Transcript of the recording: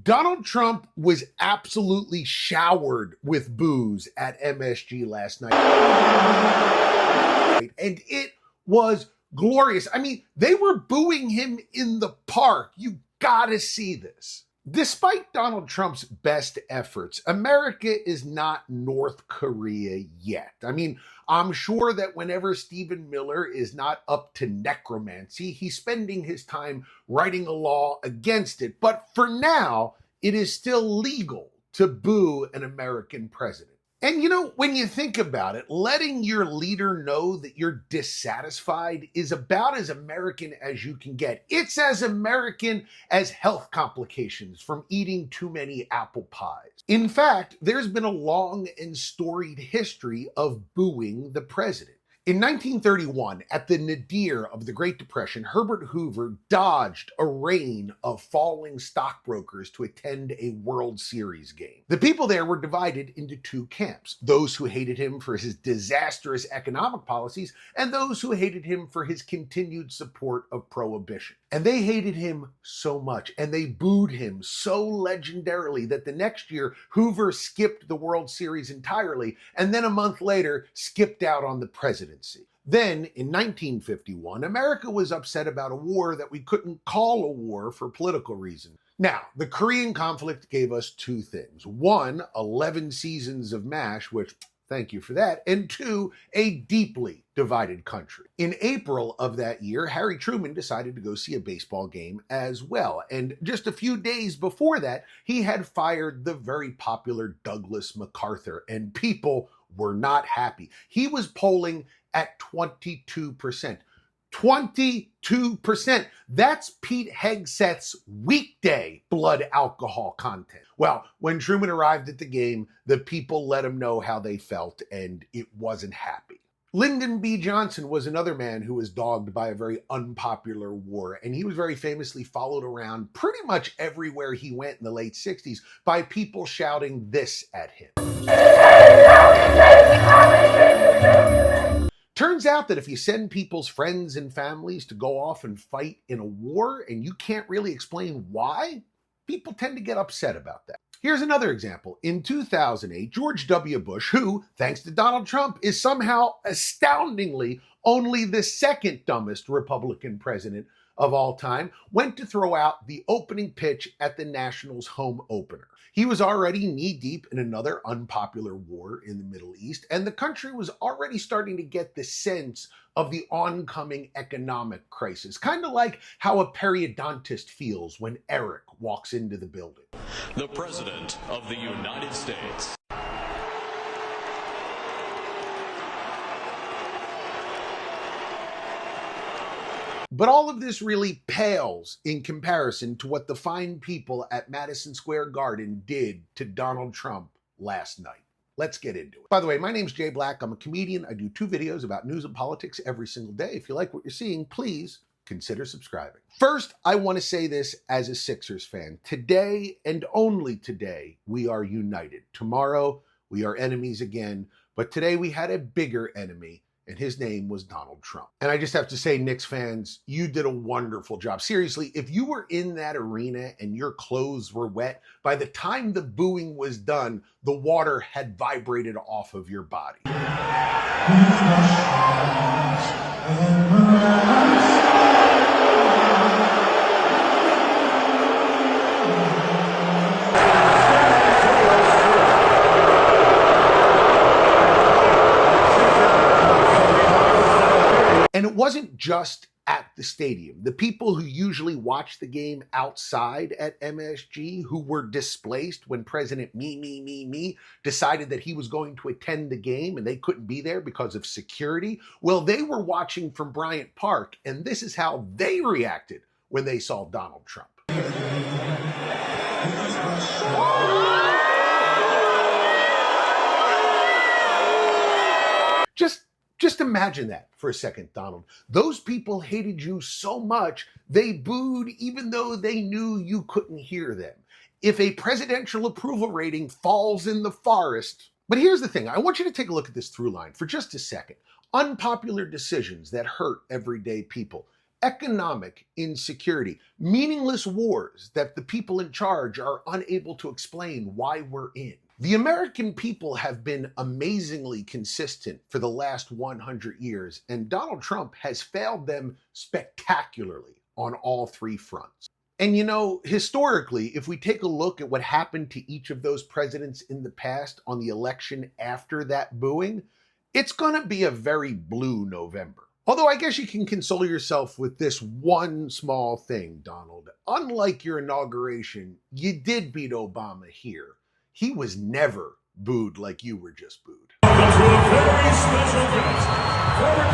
Donald Trump was absolutely showered with booze at MSG last night. And it was glorious. I mean, they were booing him in the park. You gotta see this. Despite Donald Trump's best efforts, America is not North Korea yet. I mean, I'm sure that whenever Stephen Miller is not up to necromancy, he's spending his time writing a law against it. But for now, it is still legal to boo an American president. And you know, when you think about it, letting your leader know that you're dissatisfied is about as American as you can get. It's as American as health complications from eating too many apple pies. In fact, there's been a long and storied history of booing the president. In 1931, at the nadir of the Great Depression, Herbert Hoover dodged a rain of falling stockbrokers to attend a World Series game. The people there were divided into two camps, those who hated him for his disastrous economic policies and those who hated him for his continued support of prohibition. And they hated him so much, and they booed him so legendarily that the next year, Hoover skipped the World Series entirely, and then a month later, skipped out on the presidency. Then, in 1951, America was upset about a war that we couldn't call a war for political reasons. Now, the Korean conflict gave us two things. One, 11 seasons of MASH, which, thank you for that, and two, a deeply divided country. In April of that year, Harry Truman decided to go see a baseball game as well. And just a few days before that, he had fired the very popular Douglas MacArthur, and people were not happy. He was polling at 22%. 22%. That's Pete Hegseth's weekday blood alcohol content. Well, when Truman arrived at the game, the people let him know how they felt, and it wasn't happy. Lyndon B. Johnson was another man who was dogged by a very unpopular war, and he was very famously followed around pretty much everywhere he went in the late 60s by people shouting this at him. Turns out that if you send people's friends and families to go off and fight in a war and you can't really explain why, people tend to get upset about that. Here's another example. In 2008, George W. Bush, who, thanks to Donald Trump, is somehow astoundingly only the second dumbest Republican president of all time, went to throw out the opening pitch at the Nationals' home opener. He was already knee-deep in another unpopular war in the Middle East, and the country was already starting to get the sense of the oncoming economic crisis, kind of like how a periodontist feels when Eric walks into the building. The President of the United States. But all of this really pales in comparison to what the fine people at Madison Square Garden did to Donald Trump last night. Let's get into it. By the way, my name's Jay Black. I'm a comedian. I do 2 videos about news and politics every single day. If you like what you're seeing, please consider subscribing. First, I want to say this as a Sixers fan. Today, and only today, we are united. Tomorrow, we are enemies again. But today, we had a bigger enemy, and his name was Donald Trump. And I just have to say, Knicks fans, you did a wonderful job. Seriously, if you were in that arena and your clothes were wet, by the time the booing was done, the water had vibrated off of your body. And it wasn't just at the stadium. The people who usually watch the game outside at MSG, who were displaced when President me decided that he was going to attend the game and they couldn't be there because of security, well, they were watching from Bryant Park, and this is how they reacted when they saw Donald Trump. Just imagine that for a second, Donald. Those people hated you so much, they booed even though they knew you couldn't hear them. If a presidential approval rating falls in the forest. But here's the thing. I want you to take a look at this through line for just a second. Unpopular decisions that hurt everyday people. economic insecurity, meaningless wars that the people in charge are unable to explain why we're in. The American people have been amazingly consistent for the last 100 years, and Donald Trump has failed them spectacularly on all three fronts. And you know, historically, if we take a look at what happened to each of those presidents in the past on the election after that booing, it's going to be a very blue November. Although I guess you can console yourself with this one small thing, Donald. Unlike your inauguration, you did beat Obama here. He was never booed like you were just booed. To a very special guest, former